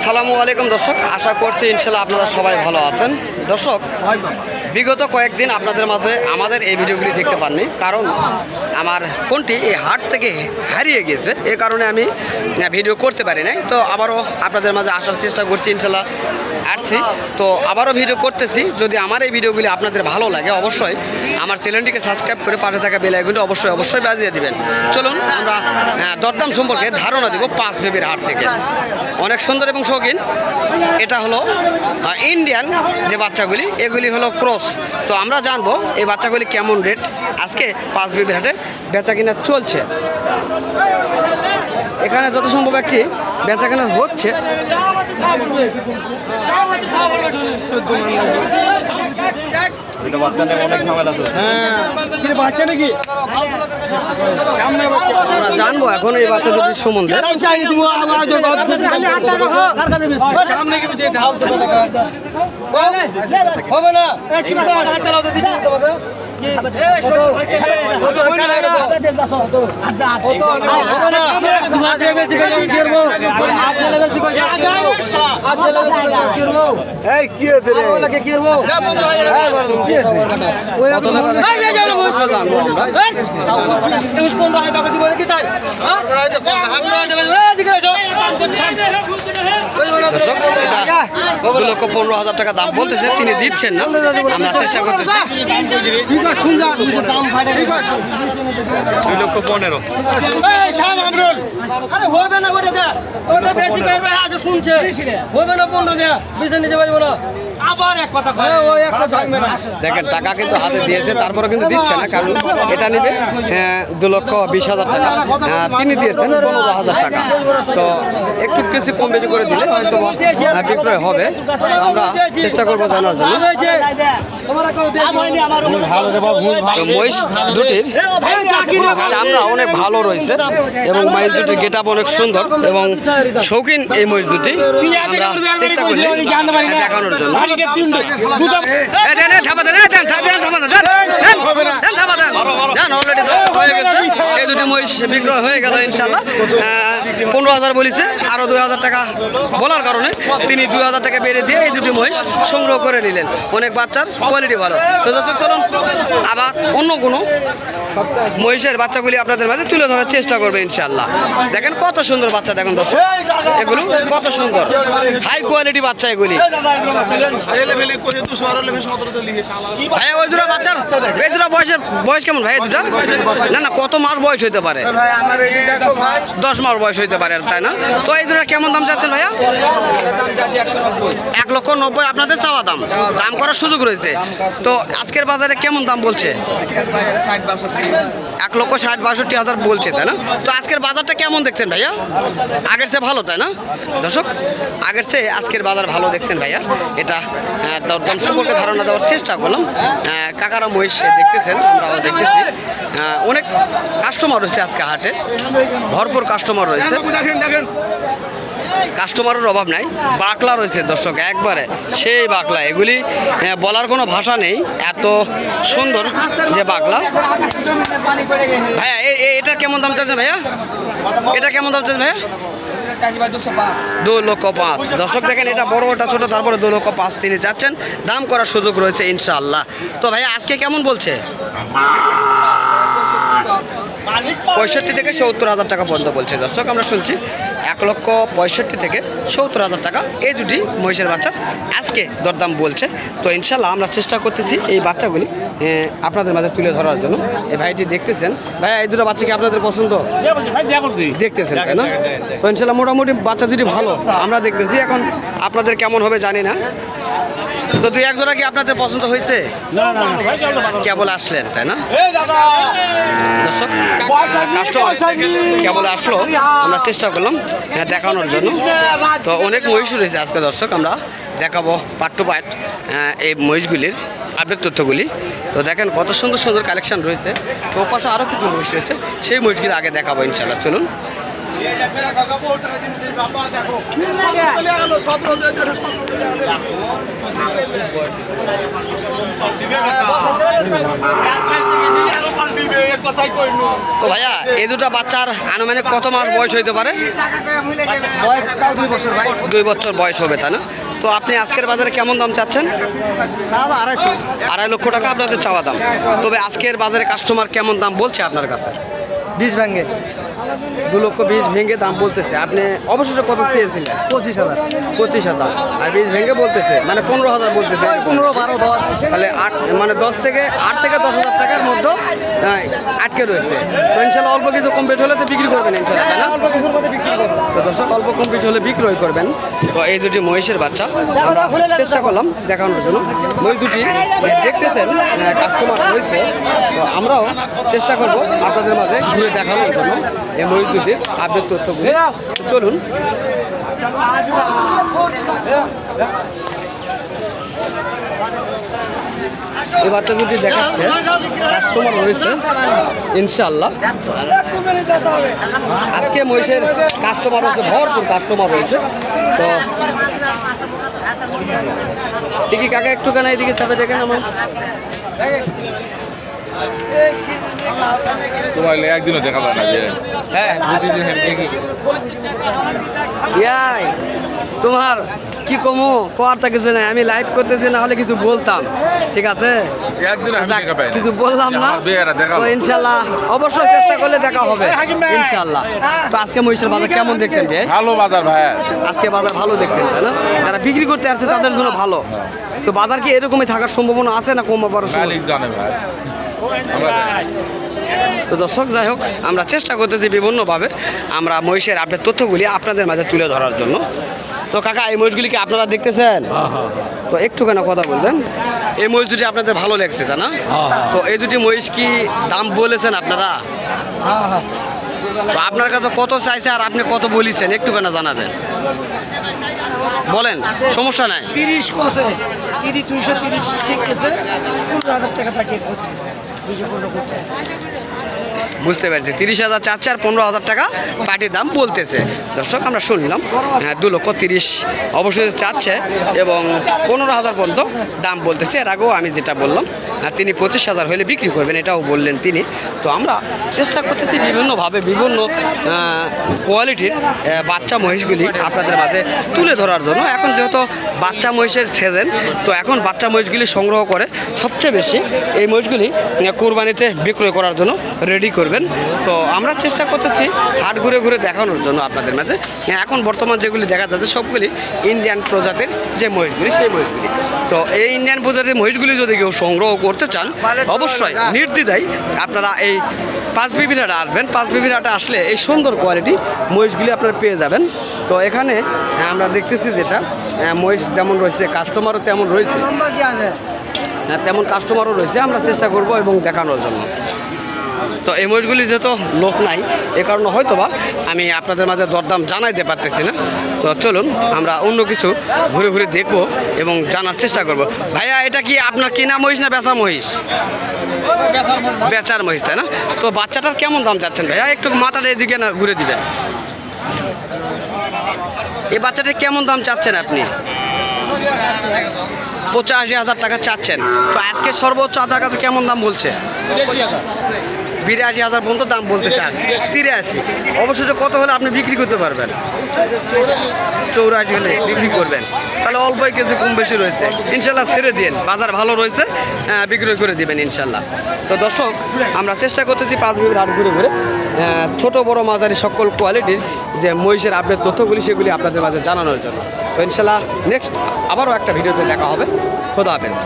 আসসালামু আলাইকুম দর্শক, আশা করছি ইনশাল্লাহ আপনারা সবাই ভালো আছেন। দর্শক, বিগত কয়েকদিন আপনাদের মাঝে আমাদের এই ভিডিওগুলি দেখতে পাননি, কারণ আমার ফোনটি এই হাট থেকে হারিয়ে গেছে। এই কারণে আমি ভিডিও করতে পারি নাই। তো আবারও আপনাদের মাঝে আসার চেষ্টা করছি, ইনশাল্লাহ আসছি। তো আবারও ভিডিও করতেছি। যদি আমার এই ভিডিওগুলি আপনাদের ভালো লাগে, অবশ্যই আমার চ্যানেলটিকে সাবস্ক্রাইব করে পাশে থাকা বেল আইকনটি অবশ্যই বাজিয়ে দিবেন। চলুন আমরা দরদাম সম্পর্কে ধারণা দেব পাঁচ বেবির হাট থেকে। অনেক সুন্দর এবং শৌখিন। এটা হলো ইন্ডিয়ান যে বাচ্চাগুলি, এগুলি হলো ক্রস। তো আমরা জানবো এই বাচ্চাগুলি কেমন রেট আজকে পাঁচ বেবির হাটে বেচা কিনা চলছে। এখানে যত সম্ভব একটি বেচা কেনা হচ্ছে। আমরা জানবো এখন এই বাচ্চা দুটির সম্বন্ধে। হবে না দর্শক, এটা 2,15,000 টাকা দাম বলতেছে, তিনি দিচ্ছেন না। আমরা চেষ্টা করতেছি 2,15,000 আবার এক কথা দেখেন, টাকা কিন্তু হাতে দিয়েছে, তারপরে কিন্তু দিচ্ছে না, কারণ এটা নেবে 2,20,000 টাকা। তিনি দিয়েছেন 15,000 টাকা। তো একটু কিছু কম বেশি করে দিলে হয়তো বিক্রয় হবে। আমরা চেষ্টা করবো জানার জন্য। মহিষ দুটির চামড়া অনেক ভালো রয়েছে এবং মহিষ দুটির গেট আপ অনেক সুন্দর এবং শৌখিন। এই মহিষ দুটি আমরা চেষ্টা করি দেখানোর জন্য। এই দুটি মহিষ বিক্রয় হয়ে গেল ইনশাল্লাহ। 15,000 বলেছে, আরো 2,000 টাকা বলার কারণে তিনি 2,000 টাকা বেড়ে দিয়ে এই দুটি মহিষ সংগ্রহ করে নিলেন। অনেক বাচ্চার কোয়ালিটি ভালো। তো দর্শক, চলুন আবার অন্য কোনো মহিষের বাচ্চাগুলি আপনাদের মাঝে তুলে ধরার চেষ্টা করবে ইনশাল্লাহ। দেখেন কত সুন্দর বাচ্চা, দেখেন দর্শক, এগুলো কত সুন্দর হাই কোয়ালিটি বাচ্চা এগুলি। ভাইয়া ওই দুটো বাচ্চার এই দুটো বয়স কেমন ভাই? দুটা না কত মাস বয়স হইতে পারে? 10 মাস বয়স হইতে পারে, তাই না? তো এই দুটো কেমন দাম চাচ্ছেন ভাইয়া? 1,90,000 আপনাদের চাওয়া দাম। দাম করার সুযোগ রয়েছে। তো আজকের বাজারে কেমন দাম বলছে? 1,60,000-1,62,000 বলছে, তাই না? তো আজকের বাজারটা কেমন দেখছেন ভাইয়া? আগের চেয়ে ভালো, তাই না দর্শক? আগের চেয়ে আজকের বাজার ভালো দেখছেন ভাইয়া। এটা দরদাম সম্পর্কে ধারণা দেওয়ার চেষ্টা করলাম। কাকারা মহিষ দেখতেছেন, আমরাও দেখতেছি। অনেক কাস্টমার রয়েছে আজকে হাটে, ভরপুর কাস্টমার রয়েছে। কাস্টমারের অভাব নাই। বাকলা রয়েছে দর্শক, একবারে সেই বাকলা। এগুলি বলার কোনো ভাষা নেই, এত সুন্দর যে বাকলা। ভাইয়া এটা কেমন দাম চাচ্ছেন ভাইয়া? এটা কেমন দাম চাচ্ছেন ভাইয়া? 2,05,000। দর্শক দেখেন, এটা বড়, ওটা ছোট, তারপরে 2,05,000 তিনি চাচ্ছেন। দাম করার সুযোগ রয়েছে ইনশাআল্লাহ। তো ভাইয়া আজকে কেমন বলছে? 65 থেকে 70,000 টাকা পর্যন্ত বলছে। দর্শক, আমরা শুনছি 1,65,000 থেকে 70,000 টাকা এই দুটি মহিষের বাচ্চা আজকে দরদাম বলছে। তো ইনশাল্লাহ আমরা চেষ্টা করতেছি এই বাচ্চাগুলি আপনাদের মাঝে তুলে ধরার জন্য। এই ভাইটি দেখতেছেন, ভাইয়া এই দুটো বাচ্চা কি আপনাদের পছন্দ? দেখতেছেন, তাই না? তো ইনশাল্লাহ মোটামুটি বাচ্চা দুটি ভালো আমরা দেখতেছি। এখন আপনাদের কেমন হবে জানি না। তো 2-1 জোড়া কি আপনাদের পছন্দ হয়েছে? কেবল আসলেন, তাই না দর্শক? কেবল আসলো, আমরা চেষ্টা করলাম দেখানোর জন্য। তো অনেক মহিষ রয়েছে আজকে দর্শক, আমরা দেখাবো পার্ট টু পার্ট এই মহিষগুলির আপডেট তথ্যগুলি। তো দেখেন কত সুন্দর সুন্দর কালেকশন রয়েছে। তো পাশে আরও কিছু মহিষ রয়েছে, সেই মহিষগুলি আগে দেখাবো ইনশাল্লাহ। চলুন। তো ভাইয়া এই দুটো বাচ্চার আনুমানিক কত মাস বয়স হইতে পারে? বয়স তাও 2 বছর ভাই। 2 বছর বয়স হবে, তাই না? তো আপনি আজকের বাজারে কেমন দাম চাচ্ছেন? 2.5 লক্ষ টাকা আপনাদের চাওয়া দাম। তবে আজকের বাজারে কাস্টমার কেমন দাম বলছে আপনার কাছে? 20 ভাঙে 2,20,000 ভেঙে দাম বলতেছে। আপনি অবশেষে কত চেয়েছিলেন? 25,000 25,000 আর 20 ভেঙে বলতেছে, মানে 15,000 বলতেছে। 15 12 10 তাহলে 8 মানে 8 থেকে 10,000 টাকার মধ্যে আটকে রয়েছে। তো ইনশাল্লাহ অল্প কিছু কম বেশ হলে তো বিক্রি করবেন ইনশাল্লাহ, তাই না? অল্প কিছুর মধ্যে বিক্রি করব। তো দর্শক অল্প কম বেশ হলে বিক্রয় করবেন। তো এই দুটি মহিষের বাচ্চা আমরা চেষ্টা করলাম দেখানোর জন্য। মহিষ দুটি দেখতেছেন কাস্টমার রয়েছে, তো আমরাও চেষ্টা করব আপনাদের মাঝে ঘুরে দেখানোর জন্য এই মহিষ দুটির আপডেট তথ্যগুলো। তো চলুন। এই বাচ্চা দুটি দেখাচ্ছে কাস্টমার রয়েছে ইনশাল্লাহ। আজকে মহিষের কাস্টমার হচ্ছে, ভরপুর কাস্টমার রয়েছে। তো দেখি কাকা একটুখানি এদিকে চাপে দেখেন আমার। তোমার একদিনও দেখা যায় না যে হ্যাঁ প্রতিদিন আমি দেখি। ইয়াই তোমার কি কমো কোয়ার তা কিছু নাই, আমি লাইভ করতেছি, না হলে কিছু বলতাম, ঠিক আছে? একদিন আমি যাক, দেখা পাই না। কিছু বললাম না। আমার বিয়েরা দেখা তো ইনশাল্লাহ অবশ্যই চেষ্টা করলে দেখা হবে ইনশাল্লাহ। তো আজকে মহিষের বাজার কেমন দেখছেন ভাই? ভালো বাজার ভাই। আজকে বাজার ভালো দেখছেন, তাই না? যারা বিক্রি করতে আসছে তাদের জন্য ভালো। তো বাজার কি এরকমই থাকার সম্ভাবনা আছে না কম আবার? মালিক জানে ভাই। আমরা জানি। তো দর্শক যাই হোক, আমরা চেষ্টা করতেছি বিভিন্নভাবে আমরা মহিষের আপডেট তথ্যগুলি আপনাদের মাঝে তুলে ধরার জন্য। তো কাকা এই মহিষগুলি কি আপনারা দেখতেছেন? তো একটুখানি কথা বলবেন। এই মহিষ দুটি আপনাদের ভালো লাগছে, তাই না? তো এই দুটি মহিষ কি দাম বলেছেন আপনারা? তো আপনার কাছে কত চাইছে আর আপনি কত বলেছেন একটুখানি জানাবেন, বলেন, সমস্যা নাই। 30 কোসে 230 ঠিক আছে। 15,000 টাকা পাঠিয়ে করছে 215 করছে। বুঝতে পারছি, 30,000 চাচ্ছে আর 15,000 টাকা পাটির দাম বলতেছে। দর্শক আমরা শুনলাম 2,30,000 অবশ্যই চাচ্ছে এবং 15,000 পর্যন্ত দাম বলতেছে। এর আগেও আমি যেটা বললাম তিনি 25,000 হলে বিক্রি করবেন, এটাও বললেন তিনি। তো আমরা চেষ্টা করতেছি বিভিন্নভাবে বিভিন্ন কোয়ালিটির বাচ্চা মহিষগুলি আপনাদের মাঝে তুলে ধরার জন্য। এখন যেহেতু বাচ্চা মহিষের সিজন, তো এখন বাচ্চা মহিষগুলি সংগ্রহ করে সবচেয়ে বেশি এই মহিষগুলি কোরবানিতে বিক্রয় করার জন্য রেডি করবেন। তো আমরা চেষ্টা করতেছি হাট ঘুরে ঘুরে দেখানোর জন্য আপনাদের মাঝে। এখন বর্তমান যেগুলি দেখা যাচ্ছে সবগুলি ইন্ডিয়ান প্রজাতির যে মহিষগুলি, সেই মহিষগুলি। তো এই ইন্ডিয়ান প্রজাতির মহিষগুলি যদি কেউ সংগ্রহ করতে চান অবশ্যই নির্দ্বিধায় আপনারা এই 5 বিবির হাটে আসবেন। 5 বিবির হাটে আসলে এই সুন্দর কোয়ালিটি মহিষগুলি আপনারা পেয়ে যাবেন। তো এখানে আমরা দেখতেছি যেটা মহিষ যেমন রয়েছে, কাস্টমারও তেমন রয়েছে, তেমন কাস্টমারও রয়েছে। আমরা চেষ্টা করব এবং দেখানোর জন্য। তো এই মহিষগুলি যেহেতু লোক নাই, এ কারণে হয়তো বা আমি আপনাদের মাঝে দরদাম জানাইতে পারতেছি না। তো চলুন আমরা অন্য কিছু ঘুরে ঘুরে দেখবো এবং জানার চেষ্টা করব। ভাইয়া এটা কি আপনার কিনা মহিষ না বেচা মহিষ? বেচার মহিষ, তাই না? তো বাচ্চাটার কেমন দাম চাচ্ছেন ভাইয়া? একটু মাথাটা এদিকে না ঘুরে দিবেন। এই বাচ্চাটার কেমন দাম চাচ্ছেন আপনি? 85,000 টাকা চাচ্ছেন। তো আজকে সর্বোচ্চ আপনার কাছে কেমন দাম বলছে? 82,000 পর্যন্ত দাম বলতে চান। 83 অবশ্যই কত হলে আপনি বিক্রি করতে পারবেন? 84 হলে বিক্রি করবেন। তাহলে অল্প কেজি কম বেশি রয়েছে, ইনশাল্লাহ ছেড়ে দিন, বাজার ভালো রয়েছে, বিক্রয় করে দিবেন ইনশাল্লাহ। তো দর্শক আমরা চেষ্টা করতেছি 5 বিবির হাট ঘুরে ঘুরে ছোট বড় মাঝারি সকল কোয়ালিটির যে মহিষের আপডেট তথ্যগুলি সেগুলি আপনাদের মাঝে জানানোর জন্য। তো ইনশাল্লাহ নেক্সট আবারও একটা ভিডিওতে দেখা হবে। খোদা হাফেজ।